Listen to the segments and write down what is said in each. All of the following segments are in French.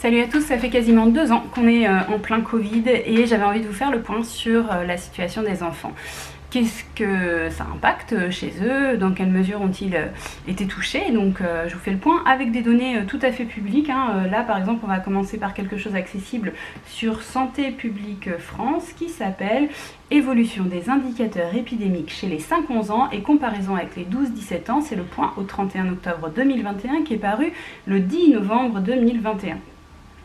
Salut à tous, ça fait quasiment 2 ans qu'on est en plein Covid et j'avais envie de vous faire le point sur la situation des enfants. Qu'est-ce que ça impacte chez eux? Dans quelle mesure ont-ils été touchés? Donc je vous fais le point avec des données tout à fait publiques. Là par exemple on va commencer par quelque chose accessible sur Santé publique France qui s'appelle Évolution des indicateurs épidémiques chez les 5-11 ans et comparaison avec les 12-17 ans. C'est le point au 31 octobre 2021 qui est paru le 10 novembre 2021.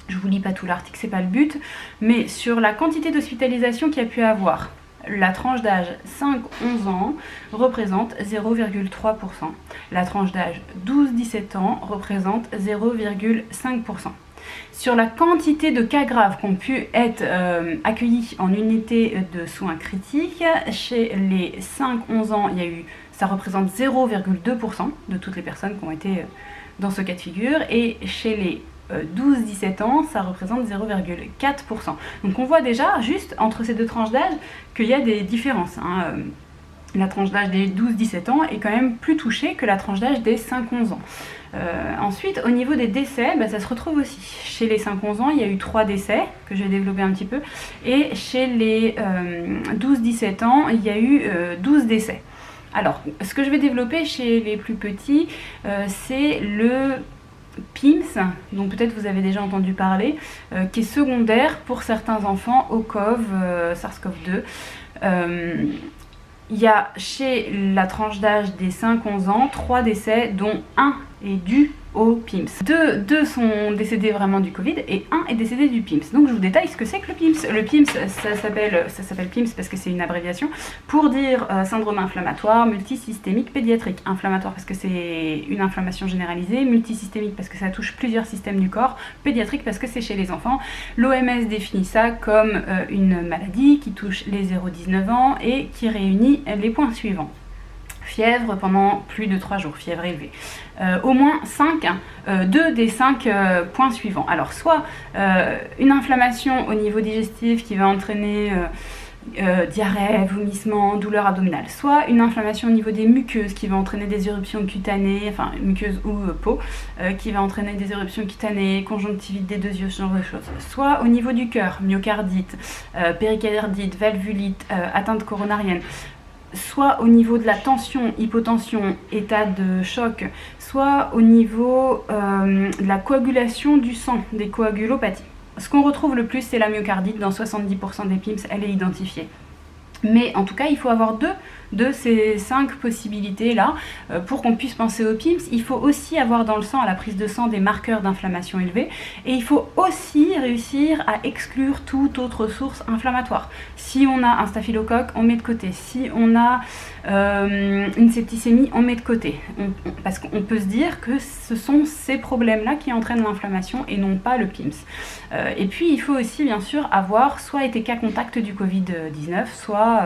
Je vous lis pas tout l'article, c'est pas le but, mais sur la quantité d'hospitalisation qu'il y a pu avoir, la tranche d'âge 5-11 ans représente 0,3%. La tranche d'âge 12-17 ans représente 0,5%. Sur la quantité de cas graves qui ont pu être accueillis en unité de soins critiques, chez les 5-11 ans, ça représente 0,2% de toutes les personnes qui ont été dans ce cas de figure, et chez les 12-17 ans, ça représente 0,4%. Donc on voit déjà, juste entre ces deux tranches d'âge, qu'il y a des différences. La tranche d'âge des 12-17 ans est quand même plus touchée que la tranche d'âge des 5-11 ans. Ensuite, au niveau des décès, ça se retrouve aussi. Chez les 5-11 ans, il y a eu 3 décès, que j'ai développé un petit peu, et chez les 12-17 ans, il y a eu 12 décès. Alors, ce que je vais développer chez les plus petits, c'est le PIMS, dont peut-être vous avez déjà entendu parler, qui est secondaire pour certains enfants au CoV, SARS-CoV-2. Il y a chez la tranche d'âge des 5-11 ans 3 décès, dont 1 est dû au PIMS. Deux sont décédés vraiment du Covid et 1 est décédé du PIMS. Donc je vous détaille ce que c'est que le PIMS. Le PIMS, ça s'appelle PIMS parce que c'est une abréviation pour dire syndrome inflammatoire multisystémique pédiatrique. Inflammatoire parce que c'est une inflammation généralisée, multisystémique parce que ça touche plusieurs systèmes du corps, pédiatrique parce que c'est chez les enfants. L'OMS définit ça comme une maladie qui touche les 0-19 ans et qui réunit les points suivants. Fièvre pendant plus de 3 jours, fièvre élevée. Au moins 2 des 5 points suivants. Alors soit une inflammation au niveau digestif qui va entraîner diarrhée, vomissement, douleur abdominale, soit une inflammation au niveau des muqueuses qui va entraîner des éruptions cutanées, enfin muqueuses ou peau, qui va entraîner des éruptions cutanées, conjonctivite des 2 yeux, ce genre de choses, soit au niveau du cœur, myocardite, péricardite, valvulite, atteinte coronarienne, soit au niveau de la tension, hypotension, état de choc, soit au niveau de la coagulation du sang, des coagulopathies. Ce qu'on retrouve le plus, c'est la myocardite. Dans 70% des PIMS, elle est identifiée. Mais en tout cas, il faut avoir 2 de ces 5 possibilités-là. Pour qu'on puisse penser au PIMS, il faut aussi avoir dans le sang, à la prise de sang, des marqueurs d'inflammation élevés. Et il faut aussi réussir à exclure toute autre source inflammatoire. Si on a un staphylocoque, on met de côté. Si on a une septicémie, on met de côté. Parce qu'on peut se dire que ce sont ces problèmes-là qui entraînent l'inflammation et non pas le PIMS. Et puis, il faut aussi, bien sûr, avoir soit été cas contact du Covid-19, soit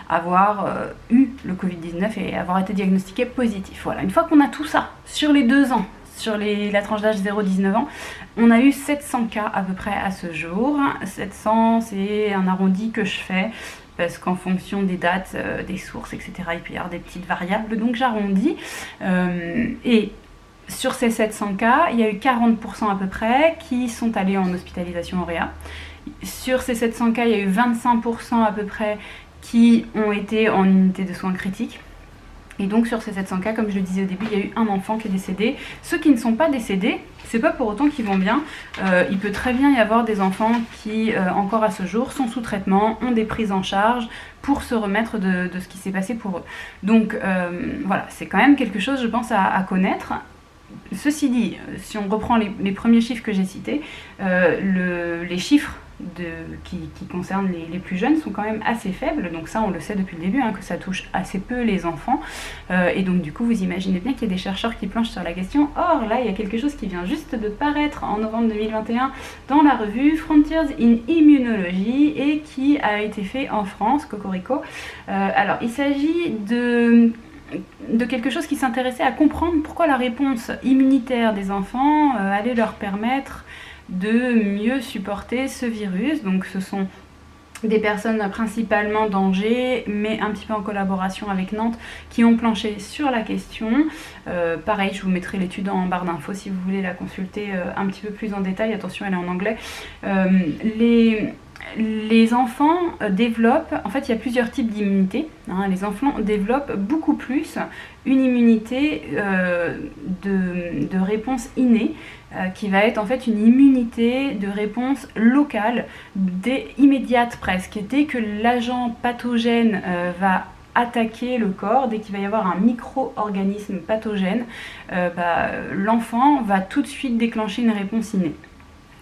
avoir eu le Covid-19 et avoir été diagnostiqué positif. Voilà, une fois qu'on a tout ça sur les 2 ans, sur la tranche d'âge 0-19 ans, on a eu 700 cas à peu près à ce jour. 700, c'est un arrondi que je fais parce qu'en fonction des dates, des sources, etc., il peut y avoir des petites variables, donc j'arrondis. Et sur ces 700 cas, il y a eu 40% à peu près qui sont allés en hospitalisation en réa. Sur ces 700 cas, il y a eu 25% à peu près qui ont été en unité de soins critiques. Et donc sur ces 700 cas, comme je le disais au début, il y a eu un enfant qui est décédé. Ceux qui ne sont pas décédés, c'est pas pour autant qu'ils vont bien. Il peut très bien y avoir des enfants qui, encore à ce jour, sont sous traitement, ont des prises en charge pour se remettre de ce qui s'est passé pour eux. Donc voilà, c'est quand même quelque chose, je pense, à connaître. Ceci dit, si on reprend les premiers chiffres que j'ai cités, les chiffres qui concernent les plus jeunes sont quand même assez faibles, donc ça on le sait depuis le début, que ça touche assez peu les enfants, et donc du coup vous imaginez bien qu'il y a des chercheurs qui planchent sur la question. Or là il y a quelque chose qui vient juste de paraître en novembre 2021 dans la revue Frontiers in Immunology et qui a été fait en France, cocorico. Alors il s'agit de quelque chose qui s'intéressait à comprendre pourquoi la réponse immunitaire des enfants allait leur permettre de mieux supporter ce virus. Donc ce sont des personnes principalement d'Angers, mais un petit peu en collaboration avec Nantes, qui ont planché sur la question. Pareil, je vous mettrai l'étude en barre d'infos si vous voulez la consulter un petit peu plus en détail. Attention, elle est en anglais. Les enfants développent, en fait il y a plusieurs types d'immunité, hein. Les enfants développent beaucoup plus une immunité de réponse innée, qui va être en fait une immunité de réponse locale, immédiate presque. Dès que l'agent pathogène va attaquer le corps, dès qu'il va y avoir un micro-organisme pathogène, l'enfant va tout de suite déclencher une réponse innée.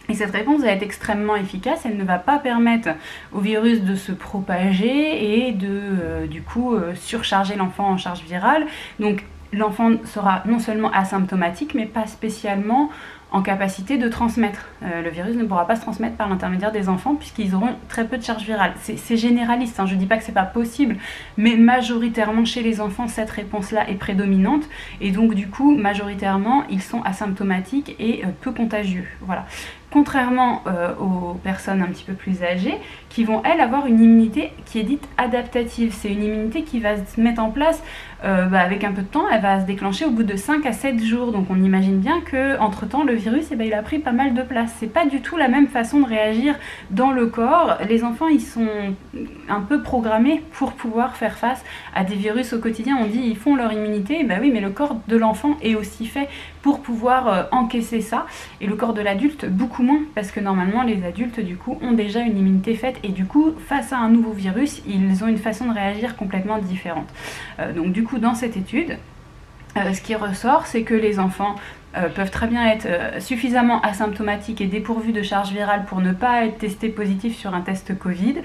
Et cette réponse va être extrêmement efficace, elle ne va pas permettre au virus de se propager et de du coup surcharger l'enfant en charge virale. Donc l'enfant sera non seulement asymptomatique, mais pas spécialement en capacité de transmettre. Le virus ne pourra pas se transmettre par l'intermédiaire des enfants puisqu'ils auront très peu de charge virale. C'est généraliste, hein, je ne dis pas que c'est pas possible, mais majoritairement chez les enfants, cette réponse-là est prédominante et donc du coup, majoritairement, ils sont asymptomatiques et peu contagieux. Voilà. Contrairement aux personnes un petit peu plus âgées qui vont, elles, avoir une immunité qui est dite adaptative. C'est une immunité qui va se mettre en place avec un peu de temps, elle va se déclencher au bout de 5 à 7 jours. Donc on imagine bien qu'entre-temps, le virus, il a pris pas mal de place. C'est pas du tout la même façon de réagir dans le corps. Les enfants, ils sont un peu programmés pour pouvoir faire face à des virus au quotidien. On dit ils font leur immunité, oui, mais le corps de l'enfant est aussi fait pour pouvoir encaisser ça. Et le corps de l'adulte, beaucoup moins, parce que normalement, les adultes, du coup, ont déjà une immunité faite. Et du coup, face à un nouveau virus, ils ont une façon de réagir complètement différente. Donc du coup, dans cette étude, ce qui ressort, c'est que les enfants peuvent très bien être suffisamment asymptomatiques et dépourvus de charge virale pour ne pas être testés positifs sur un test Covid.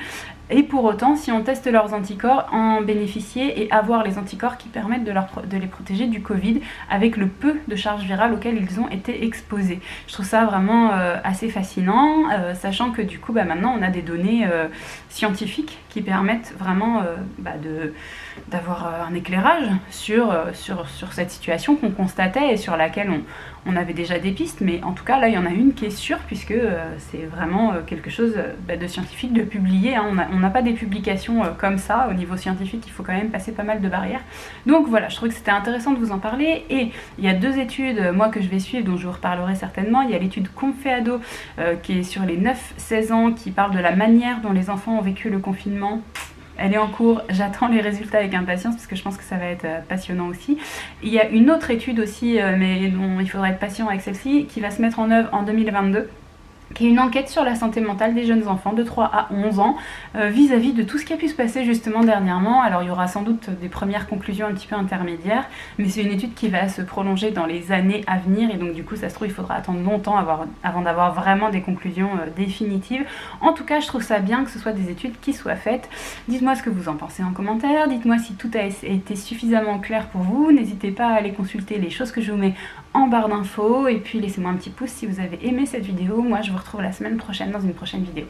Et pour autant, si on teste leurs anticorps, en bénéficier et avoir les anticorps qui permettent de les protéger du Covid avec le peu de charge virale auquel ils ont été exposés. Je trouve ça vraiment assez fascinant, sachant que du coup, maintenant, on a des données scientifiques qui permettent vraiment d'avoir un éclairage sur cette situation qu'on constatait et sur laquelle on avait déjà des pistes, mais en tout cas là il y en a une qui est sûre puisque c'est vraiment quelque chose de scientifique de publier, hein. On n'a pas des publications comme ça au niveau scientifique, il faut quand même passer pas mal de barrières. Donc voilà, je trouvais que c'était intéressant de vous en parler et il y a 2 études moi que je vais suivre dont je vous reparlerai certainement. Il y a l'étude Confiado qui est sur les 9-16 ans qui parle de la manière dont les enfants ont vécu le confinement. Elle est en cours, j'attends les résultats avec impatience parce que je pense que ça va être passionnant aussi. Il y a une autre étude aussi, mais dont il faudra être patient avec celle-ci, qui va se mettre en œuvre en 2022. Qui est une enquête sur la santé mentale des jeunes enfants de 3 à 11 ans vis-à-vis de tout ce qui a pu se passer justement dernièrement. Alors il y aura sans doute des premières conclusions un petit peu intermédiaires, mais c'est une étude qui va se prolonger dans les années à venir et donc du coup ça se trouve il faudra attendre longtemps avant d'avoir vraiment des conclusions définitives. En tout cas je trouve ça bien que ce soit des études qui soient faites. Dites-moi ce que vous en pensez en commentaire, dites-moi si tout a été suffisamment clair pour vous, n'hésitez pas à aller consulter les choses que je vous mets en barre d'infos et puis laissez-moi un petit pouce si vous avez aimé cette vidéo. Moi je vous retrouve la semaine prochaine dans une prochaine vidéo.